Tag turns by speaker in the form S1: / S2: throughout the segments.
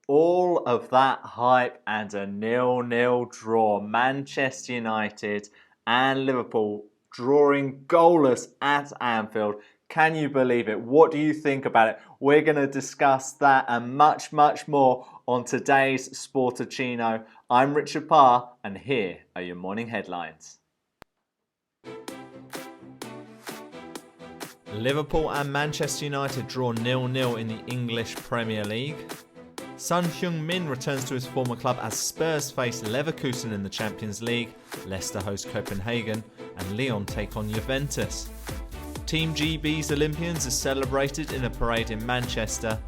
S1: All of that hype and a 0-0 draw. Manchester United and Liverpool drawing goalless at Anfield. Can you believe it? What do you think about it? We're going to discuss that and much, much more on today's Sportuccino. I'm Richard Parr, and here are your morning headlines. Liverpool and Manchester United draw 0-0 in the English Premier League. Son Heung-min returns to his former club as Spurs face Leverkusen in the Champions League, Leicester host Copenhagen, and Lyon take on Juventus. Team GB's Olympians is celebrated in a parade in Manchester.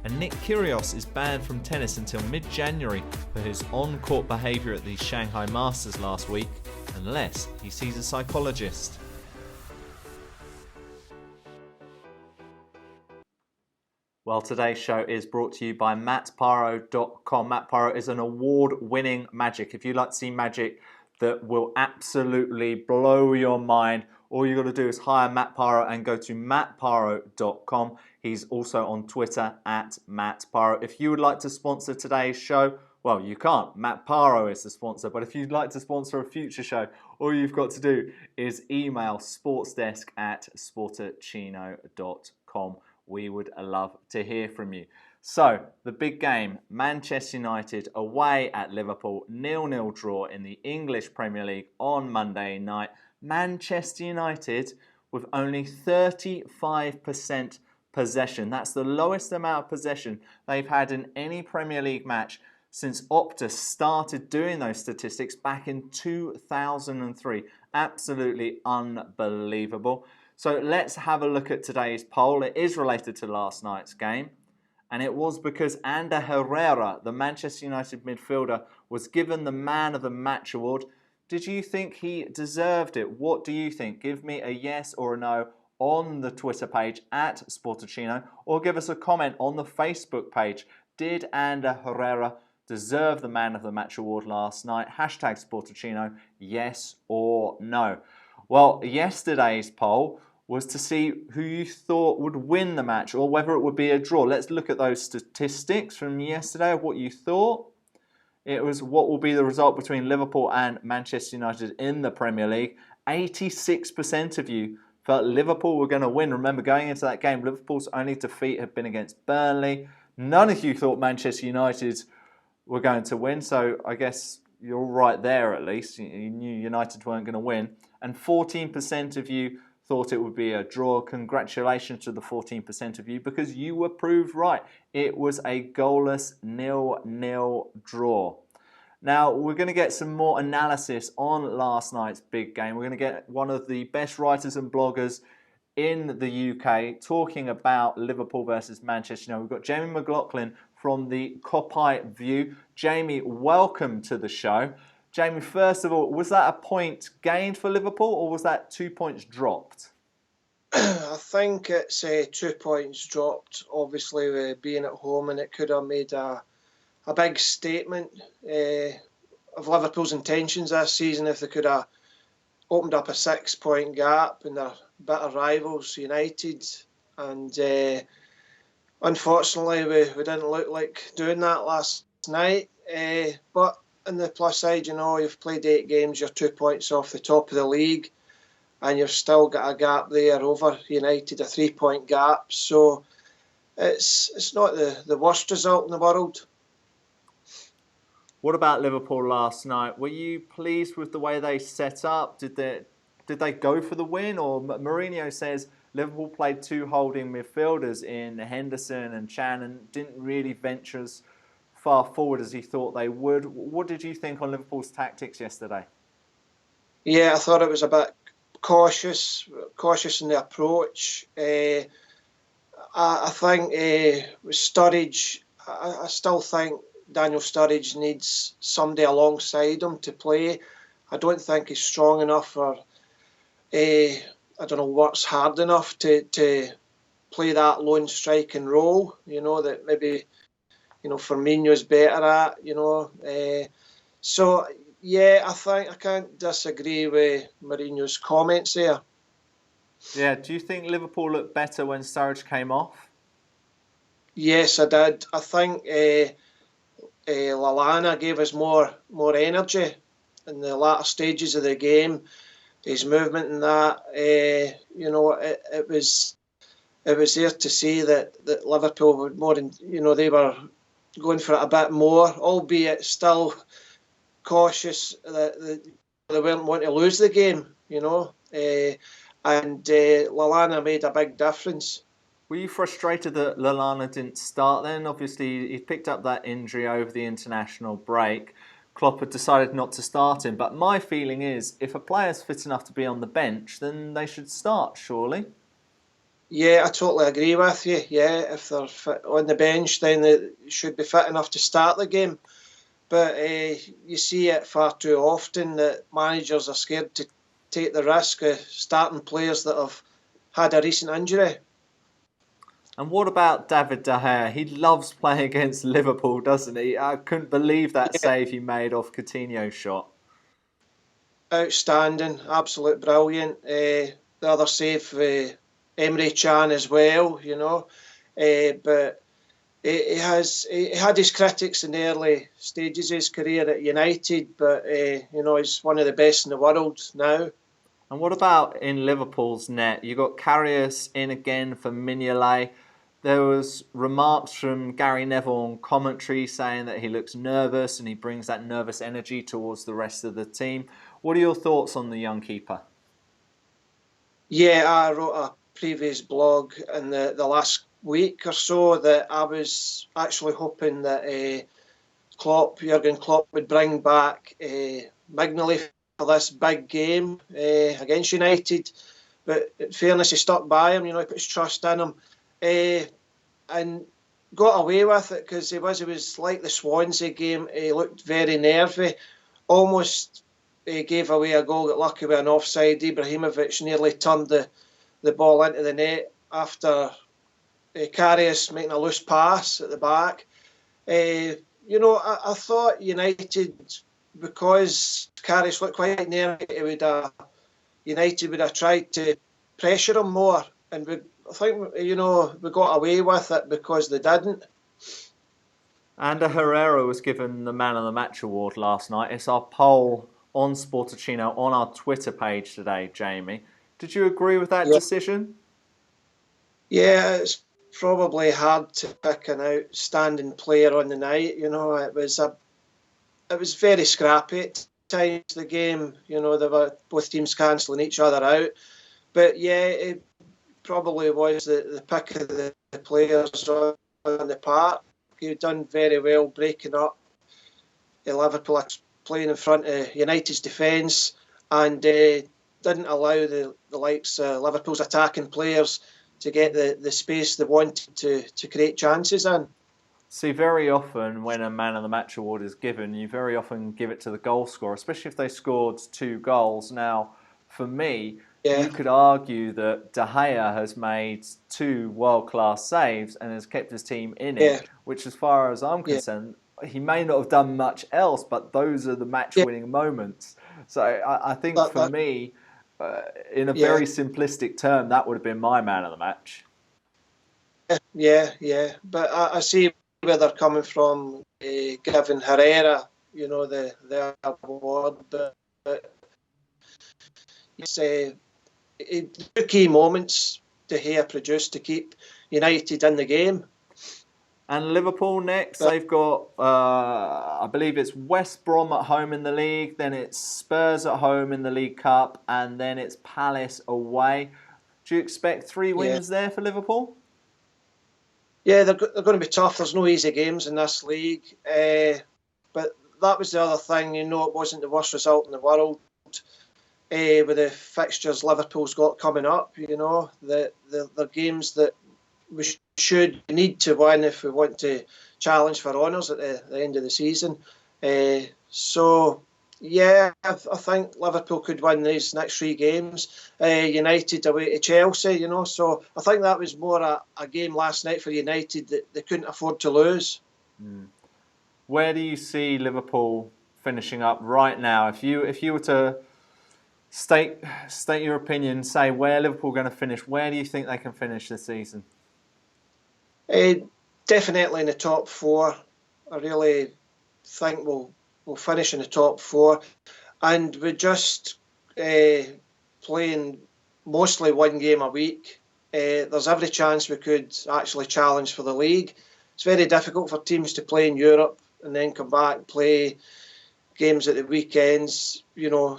S1: And Nick Kyrgios is banned from tennis until mid-January for his on-court behaviour at the Shanghai Masters last week, unless he sees a psychologist. Well, today's show is brought to you by mattparo.com. Matt Paro is an award-winning magic. If you like to see magic that will absolutely blow your mind, all you got to do is hire Matt Paro and go to mattparo.com. He's also on Twitter at mattparo. If you would like to sponsor today's show, well, you can't. Matt Paro is the sponsor. But if you'd like to sponsor a future show, all you've got to do is email sportsdesk@sportuccino.com. We would love to hear from you. So, the big game, Manchester United away at Liverpool, 0-0 draw in the English Premier League on Monday night. Manchester United with only 35% possession. That's the lowest amount of possession they've had in any Premier League match since Opta started doing those statistics back in 2003. Absolutely unbelievable. So let's have a look at today's poll. It is related to last night's game. And it was because Ander Herrera, the Manchester United midfielder, was given the Man of the Match award. Did you think he deserved it? What do you think? Give me a yes or a no on the Twitter page at Sportuccino, or give us a comment on the Facebook page. Did Ander Herrera deserve the Man of the Match award last night? Hashtag Sportuccino, yes or no. Well, yesterday's poll was to see who you thought would win the match or whether it would be a draw. Let's look at those statistics from yesterday of what you thought. It was what will be the result between Liverpool and Manchester United in the Premier League. 86% of you felt Liverpool were going to win. Remember, going into that game, Liverpool's only defeat had been against Burnley. None of you thought Manchester United were going to win, so I guess you're all right there at least. You knew United weren't going to win. And 14% of you thought it would be a draw. Congratulations to the 14% of you, because you were proved right. It was a goalless 0-0 draw. Now, we're going to get some more analysis on last night's big game. We're going to get one of the best writers and bloggers in the UK talking about Liverpool versus Manchester United. We've got Jamie McLaughlin from the Copite View. Jamie, welcome to the show. Jamie, first of all, was that a point gained for Liverpool or was that 2 points dropped?
S2: I think it's 2 points dropped, obviously being at home, and it could have made a big statement of Liverpool's intentions this season if they could have opened up a 6 point gap in their bitter rivals, United. And unfortunately, we didn't look like doing that last night. But on the plus side, you've played 8 games, you're 2 points off the top of the league, and you've still got a gap there over United, a 3 point gap. So it's not the worst result in the world.
S1: What about Liverpool last night? Were you pleased with the way they set up? Did they go for the win? Or Mourinho says Liverpool played 2 holding midfielders in Henderson and Chan and didn't really venture as far forward as he thought they would. What did you think on Liverpool's tactics yesterday?
S2: Yeah, I thought it was a bit cautious in the approach. I think with Sturridge, I still think Daniel Sturridge needs somebody alongside him to play. I don't think he's strong enough or works hard enough to play that lone striking role, that maybe Firmino's better at, so yeah, I think I can't disagree with Mourinho's comments there.
S1: Yeah, do you think Liverpool looked better when Sturridge came off?
S2: Yes, I did. I think Lallana gave us more energy in the latter stages of the game. His movement and that, it was there to see that Liverpool were more, they were going for it a bit more, albeit still cautious that they weren't wanting to lose the game, and Lallana made a big difference.
S1: Were you frustrated that Lallana didn't start then? Obviously, he picked up that injury over the international break. Klopp had decided not to start him, but my feeling is if a player's fit enough to be on the bench, then they should start, surely.
S2: Yeah, I totally agree with you. Yeah, if they're fit on the bench, then they should be fit enough to start the game. But you see it far too often that managers are scared to take the risk of starting players that have had a recent injury.
S1: And what about David De Gea? He loves playing against Liverpool, doesn't he? I couldn't believe that
S2: Yeah,
S1: save he made off Coutinho's shot.
S2: outstanding, absolute brilliant. The other save for Emre Can as well, but he had his critics in the early stages of his career at United, but he's one of the best in the world now.
S1: And what about in Liverpool's net? You got Kyrgios in again for Mignolet. There was remarks from Gary Neville on commentary saying that he looks nervous and he brings that nervous energy towards the rest of the team. What are your thoughts on the young keeper?
S2: Yeah, I wrote a previous blog in the last week or so that I was actually hoping that Jurgen Klopp would bring back Mignolet for this big game against United. But in fairness, he stuck by him. He put his trust in him, and got away with it because he was like the Swansea game. He looked very nervy, almost. He gave away a goal, got lucky with an offside. Ibrahimovic nearly turned the ball into the net after Karius making a loose pass at the back. I thought United, because Karius looked quite nervy, United would have tried to pressure him more. And I think, we got away with it because they didn't.
S1: Ander Herrera was given the Man of the Match award last night. It's our poll on Sportuccino on our Twitter page today, Jamie. Did you agree with that decision?
S2: Yeah, it's probably hard to pick an outstanding player on the night. It was very scrappy at times. The game, they were both teams cancelling each other out. But yeah, it probably was the pick of the players on the park. He'd done very well breaking up Liverpool, playing in front of United's defence, and didn't allow the likes of Liverpool's attacking players to get the space they wanted to create chances in.
S1: See, very often when a Man of the Match award is given, you very often give it to the goal scorer, especially if they scored 2 goals. Now, for me, you could argue that De Gea has made 2 world-class saves and has kept his team in it, which as far as I'm concerned, he may not have done much else, but those are the match-winning moments. So I think for me, in a very simplistic term, that would have been my Man of the Match.
S2: Yeah. But I see where they're coming from, giving Herrera, the award. But it's key moments De Gea produced to keep United in the game.
S1: And Liverpool next, they've got, I believe it's West Brom at home in the league, then it's Spurs at home in the League Cup, and then it's Palace away. Do you expect 3 wins there for Liverpool?
S2: Yeah, they're going to be tough. There's no easy games in this league. But that was the other thing, it wasn't the worst result in the world with the fixtures Liverpool's got coming up, the games that we need to win if we want to challenge for honours at the end of the season. I think Liverpool could win these next 3 games. United away to Chelsea, so I think that was more a game last night for United that they couldn't afford to lose.
S1: Where do you see Liverpool finishing up right now? If you were to state your opinion, say where Liverpool are going to finish, where do you think they can finish this season?
S2: definitely in the top four. I really think we'll finish in the top four, and we're just playing mostly one game a week. There's every chance we could actually challenge for the league. It's very difficult for teams to play in Europe and then come back and play games at the weekends,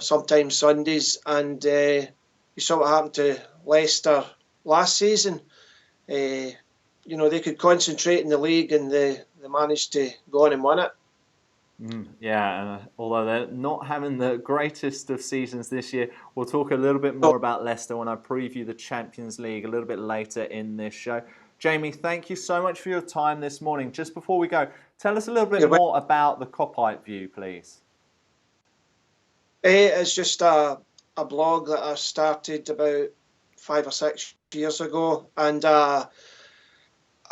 S2: sometimes Sundays. And you saw what happened to Leicester last season. They could concentrate in the league, and they managed to go on and win it.
S1: Yeah, although they're not having the greatest of seasons this year, we'll talk a little bit more about Leicester when I preview the Champions League a little bit later in this show. Jamie, thank you so much for your time this morning. Just before we go, tell us a little bit more about the Copite View, please.
S2: It's just a blog that I started about 5 or 6 years ago, and I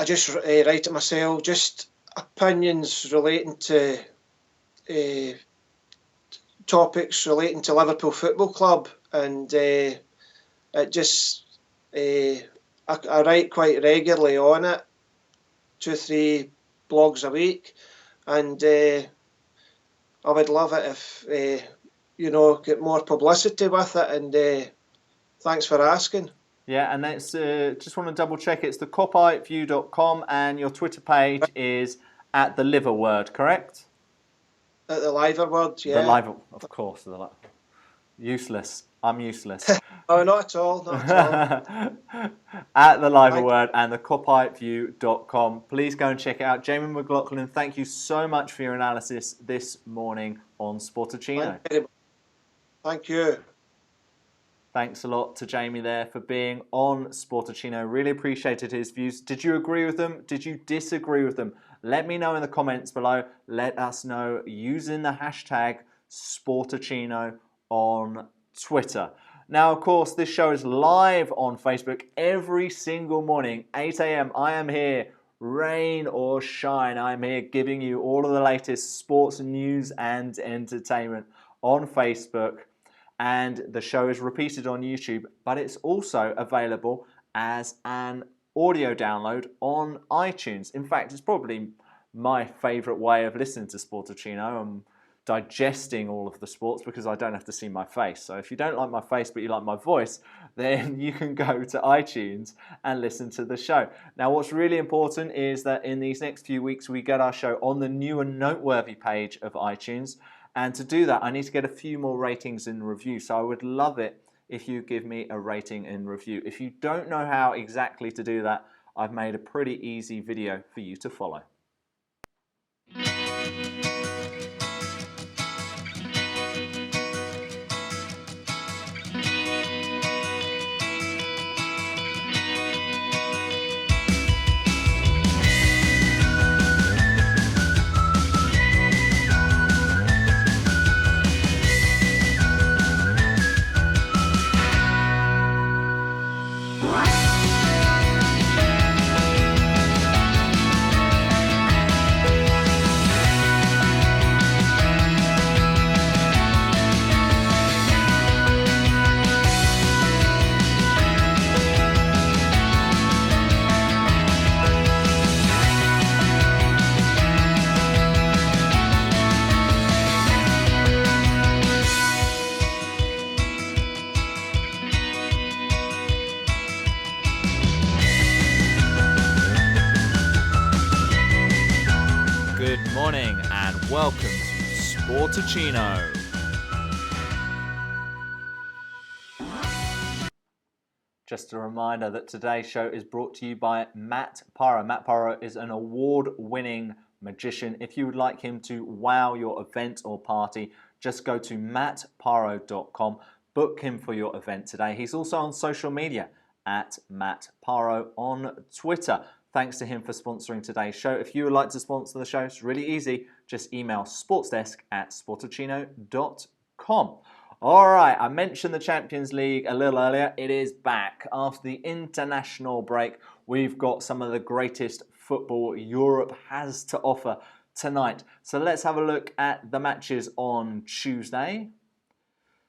S2: just write it myself, just opinions relating to topics relating to Liverpool Football Club, and I write quite regularly on it, 2-3 blogs a week, and I would love it if get more publicity with it, and thanks for asking.
S1: Yeah, and that's just want to double check, it's thecopiteview.com, and your Twitter page is at the Liverword, correct?
S2: At the Liverword, yeah.
S1: The Liver, of course. Useless. I'm useless.
S2: Oh, not at all.
S1: At the Liverword and thecopiteview.com. Please go and check it out. Jamie McLaughlin, thank you so much for your analysis this morning on Sportuccino.
S2: Thank you.
S1: Thanks a lot to Jamie there for being on Sportuccino. Really appreciated his views. Did you agree with them? Did you disagree with them? Let me know in the comments below. Let us know using the hashtag Sportuccino on Twitter. Now, of course, this show is live on Facebook every single morning, 8 a.m. I am here, rain or shine. I'm here giving you all of the latest sports news and entertainment on Facebook. And the show is repeated on YouTube, but it's also available as an audio download on iTunes. In fact, it's probably my favourite way of listening to Sportuccino. I'm digesting all of the sports because I don't have to see my face. So if you don't like my face but you like my voice, then you can go to iTunes and listen to the show. Now, what's really important is that in these next few weeks, we get our show on the new and noteworthy page of iTunes. And to do that, I need to get a few more ratings and reviews. So I would love it if you give me a rating and review. If you don't know how exactly to do that, I've made a pretty easy video for you to follow. Good morning and welcome to Sportuccino. Just a reminder that today's show is brought to you by Matt Parra. Matt Parra is an award-winning magician. If you would like him to wow your event or party, just go to mattparro.com. Book him for your event today. He's also on social media at Matt Parro on Twitter. Thanks to him for sponsoring today's show. If you would like to sponsor the show, it's really easy. Just email sportsdesk@sportuccino.com. All right, I mentioned the Champions League a little earlier. It is back. After the international break, we've got some of the greatest football Europe has to offer tonight. So let's have a look at the matches on Tuesday.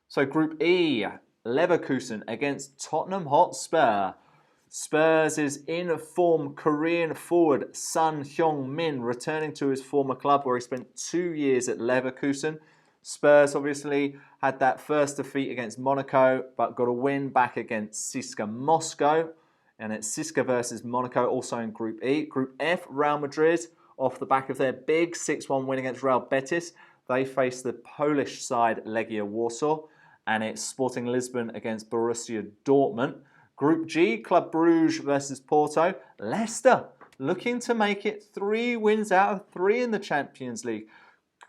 S1: So Group E, Leverkusen against Tottenham Hotspur. Spurs is in form. Korean forward Son Heung-min returning to his former club where he spent 2 years at Leverkusen. Spurs obviously had that first defeat against Monaco, but got a win back against CSKA Moscow. And it's CSKA versus Monaco, also in Group E. Group F, Real Madrid, off the back of their big 6-1 win against Real Betis. They face the Polish side Legia Warsaw. And it's Sporting Lisbon against Borussia Dortmund. Group G, Club Brugge versus Porto. Leicester looking to make it 3 wins out of 3 in the Champions League.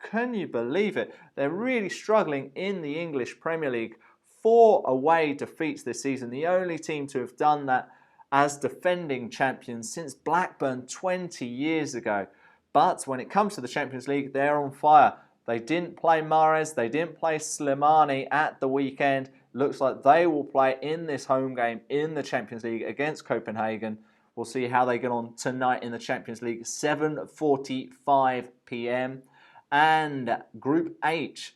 S1: Can you believe it? They're really struggling in the English Premier League. 4 away defeats this season. The only team to have done that as defending champions since Blackburn 20 years ago. But when it comes to the Champions League, they're on fire. They didn't play Mahrez, they didn't play Slimani at the weekend. Looks like they will play in this home game in the Champions League against Copenhagen. We'll see how they get on tonight in the Champions League, 7:45 p.m. And Group H,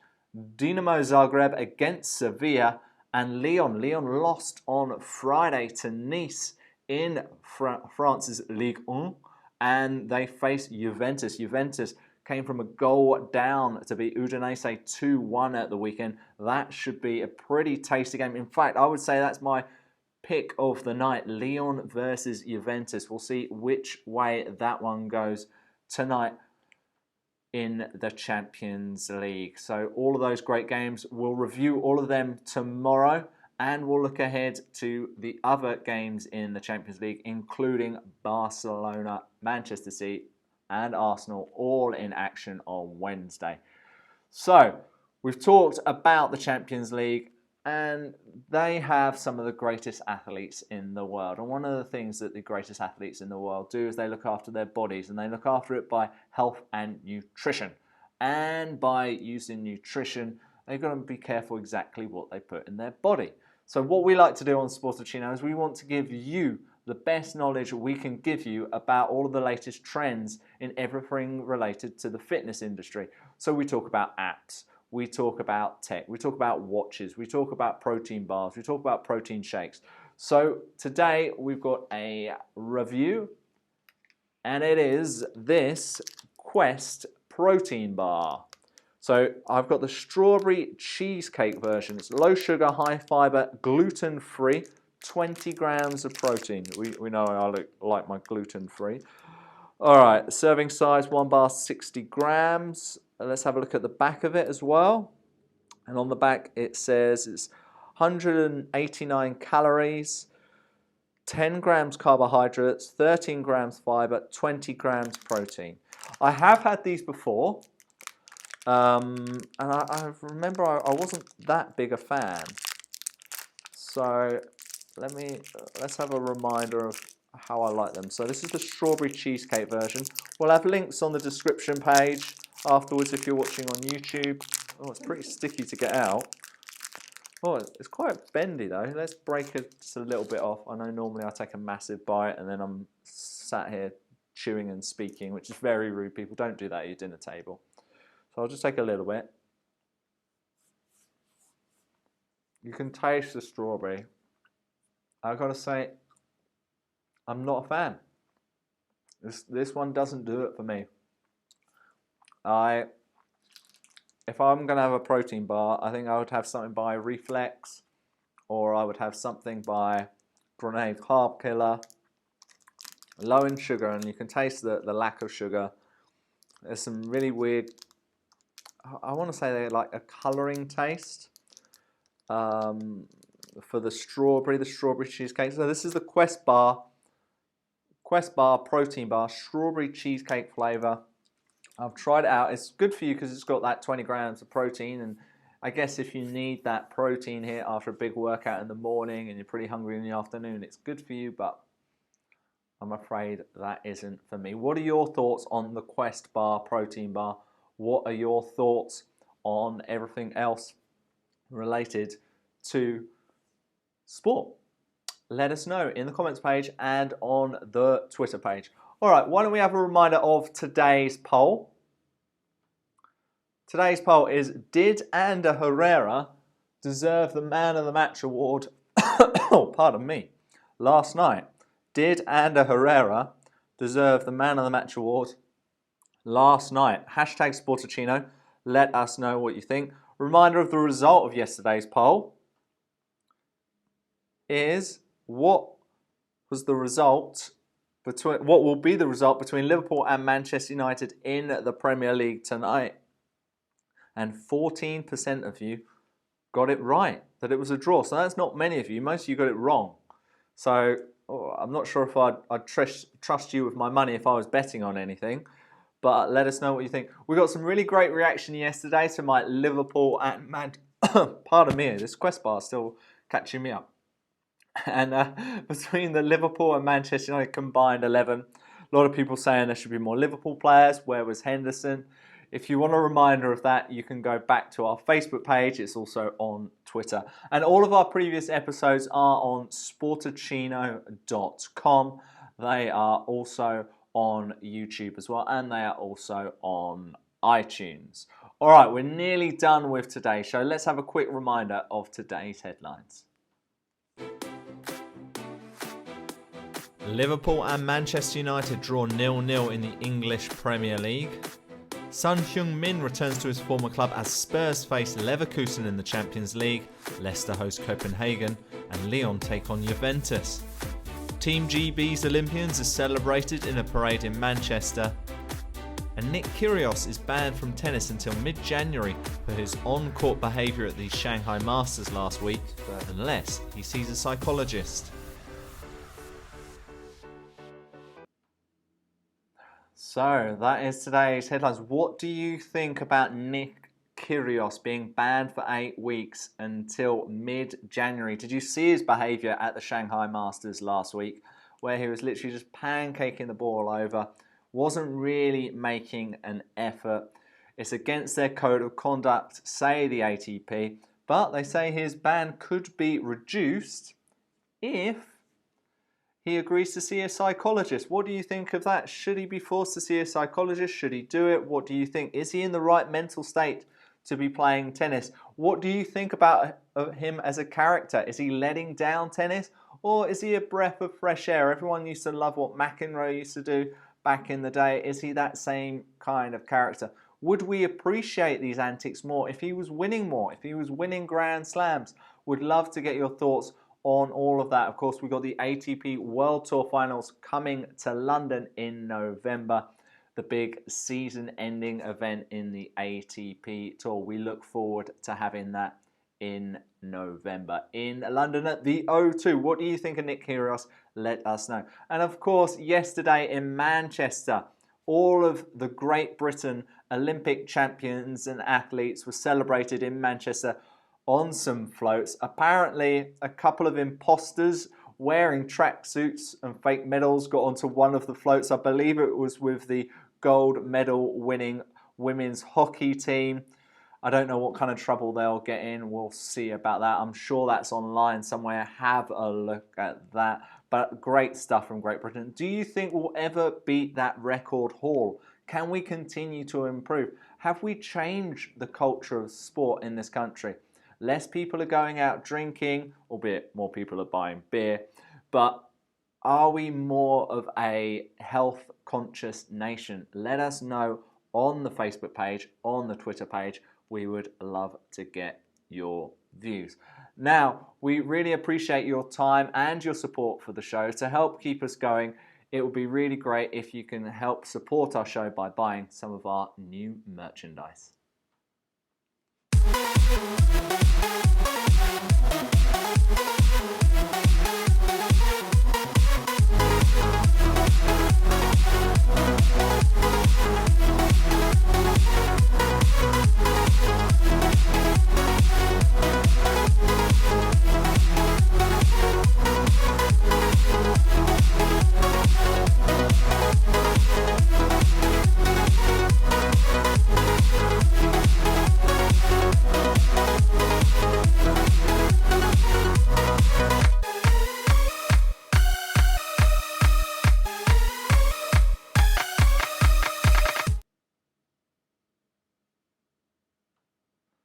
S1: Dinamo Zagreb against Sevilla and Lyon. Lyon lost on Friday to Nice in France's Ligue 1, and they face Juventus. Juventus came from a goal down to beat Udinese 2-1 at the weekend. That should be a pretty tasty game. In fact, I would say that's my pick of the night, Lyon versus Juventus. We'll see which way that one goes tonight in the Champions League. So all of those great games, we'll review all of them tomorrow, and we'll look ahead to the other games in the Champions League, including Barcelona, Manchester City, and Arsenal, all in action on Wednesday. So, we've talked about the Champions League, and they have some of the greatest athletes in the world. And one of the things that the greatest athletes in the world do is they look after their bodies, and they look after it by health and nutrition. And by using nutrition, they've got to be careful exactly what they put in their body. So what we like to do on Sportuccino is we want to give you the best knowledge we can give you about all of the latest trends in everything related to the fitness industry. So we talk about apps, we talk about tech, we talk about watches, we talk about protein bars, we talk about protein shakes. So today we've got a review, and it is this Quest protein bar. So I've got the strawberry cheesecake version. It's low sugar, high fiber, gluten-free. 20 grams of protein. We know I like my gluten-free. All right, serving size, 1 bar, 60 grams. Let's have a look at the back of it as well. And on the back it says it's 189 calories, 10 grams carbohydrates, 13 grams fiber, 20 grams protein. I have had these before, and I remember I wasn't that big a fan. So let's have a reminder of how I like them. So this is the strawberry cheesecake version. We'll have links on the description page afterwards if you're watching on YouTube. Oh, it's pretty sticky to get out. Oh, it's quite bendy though. Let's break it just a little bit off. I know normally I take a massive bite and then I'm sat here chewing and speaking, which is very rude. People, don't do that at your dinner table. So I'll just take a little bit. You can taste the strawberry. I've got to say, I'm not a fan. This one doesn't do it for me. If I'm going to have a protein bar, I think I would have something by Reflex, or I would have something by Grenade Carb Killer. Low in sugar, and you can taste the lack of sugar. There's some really weird, I want to say they're like a colouring taste. For the strawberry cheesecake. So this is the Quest bar protein bar, strawberry cheesecake flavour. I've tried it out. It's good for you because it's got that 20 grams of protein, and I guess if you need that protein hit after a big workout in the morning and you're pretty hungry in the afternoon, it's good for you, but I'm afraid that isn't for me. What are your thoughts on the Quest bar protein bar? What are your thoughts on everything else related to sport? Let us know in the comments page and on the Twitter page. All right, why don't we have a reminder of today's poll? Today's poll is, did Ander Herrera deserve the Man of the Match award, oh, pardon me, last night? Did Ander Herrera deserve the Man of the Match award last night? Hashtag Sportuccino. Let us know what you think. Reminder of the result of yesterday's poll is what will be the result between Liverpool and Manchester United in the Premier League tonight. And 14% of you got it right, that it was a draw. So that's not many of you. Most of you got it wrong. So I'm not sure if I'd trust you with my money if I was betting on anything. But let us know what you think. We got some really great reaction yesterday to my Liverpool and pardon me, this quest bar is still catching me up. And between the Liverpool and Manchester United combined 11, a lot of people saying there should be more Liverpool players. Where was Henderson? If you want a reminder of that, you can go back to our Facebook page. It's also on Twitter. And all of our previous episodes are on sportuccino.com. They are also on YouTube as well, and they are also on iTunes. All right, we're nearly done with today's show. Let's have a quick reminder of today's headlines. Liverpool and Manchester United draw 0-0 in the English Premier League. Son Heung-min returns to his former club as Spurs face Leverkusen in the Champions League. Leicester host Copenhagen and Lyon take on Juventus. Team GB's Olympians is celebrated in a parade in Manchester. And Nick Kyrgios is banned from tennis until mid-January for his on-court behaviour at the Shanghai Masters last week, unless he sees a psychologist. So that is today's headlines. What do you think about Nick Kyrgios being banned for 8 weeks until mid-January? Did you see his behaviour at the Shanghai Masters last week, where he was literally just pancaking the ball over, wasn't really making an effort? It's against their code of conduct, say the ATP, but they say his ban could be reduced if he agrees to see a psychologist. What do you think of that? Should he be forced to see a psychologist? Should he do it? What do you think? Is he in the right mental state to be playing tennis? What do you think about him as a character? Is he letting down tennis? Or is he a breath of fresh air? Everyone used to love what McEnroe used to do back in the day. Is he that same kind of character? Would we appreciate these antics more if he was winning more? If he was winning Grand Slams? Would love to get your thoughts on all of that. Of course, we've got the ATP World Tour Finals coming to London in November. The big season-ending event in the ATP Tour. We look forward to having that in November in London at the O2. What do you think of Nick Kyrgios? Let us know. And of course, yesterday in Manchester, all of the Great Britain Olympic champions and athletes were celebrated in Manchester on some floats. Apparently, a couple of imposters wearing tracksuits and fake medals got onto one of the floats. I believe it was with the gold medal winning women's hockey team. I don't know what kind of trouble they'll get in. We'll see about that. I'm sure that's online somewhere. Have a look at that. But great stuff from Great Britain. Do you think we'll ever beat that record haul? Can we continue to improve? Have we changed the culture of sport in this country? Less people are going out drinking, albeit more people are buying beer. But are we more of a health-conscious nation? Let us know on the Facebook page, on the Twitter page. We would love to get your views. Now, we really appreciate your time and your support for the show. To help keep us going, it would be really great if you can help support our show by buying some of our new merchandise.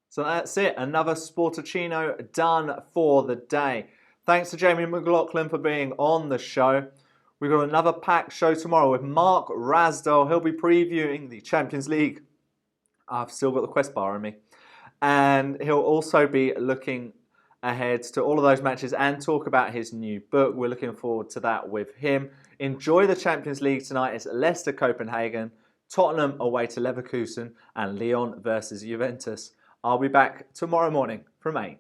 S1: So that's it. Another Sportuccino done for the day. Thanks to Jamie McLaughlin for being on the show. We've got another packed show tomorrow with Mark Rasdell. He'll be previewing the Champions League. I've still got the Quest bar on me. And he'll also be looking ahead to all of those matches and talk about his new book. We're looking forward to that with him. Enjoy the Champions League tonight. It's Leicester Copenhagen, Tottenham away to Leverkusen, and Lyon versus Juventus. I'll be back tomorrow morning from 8.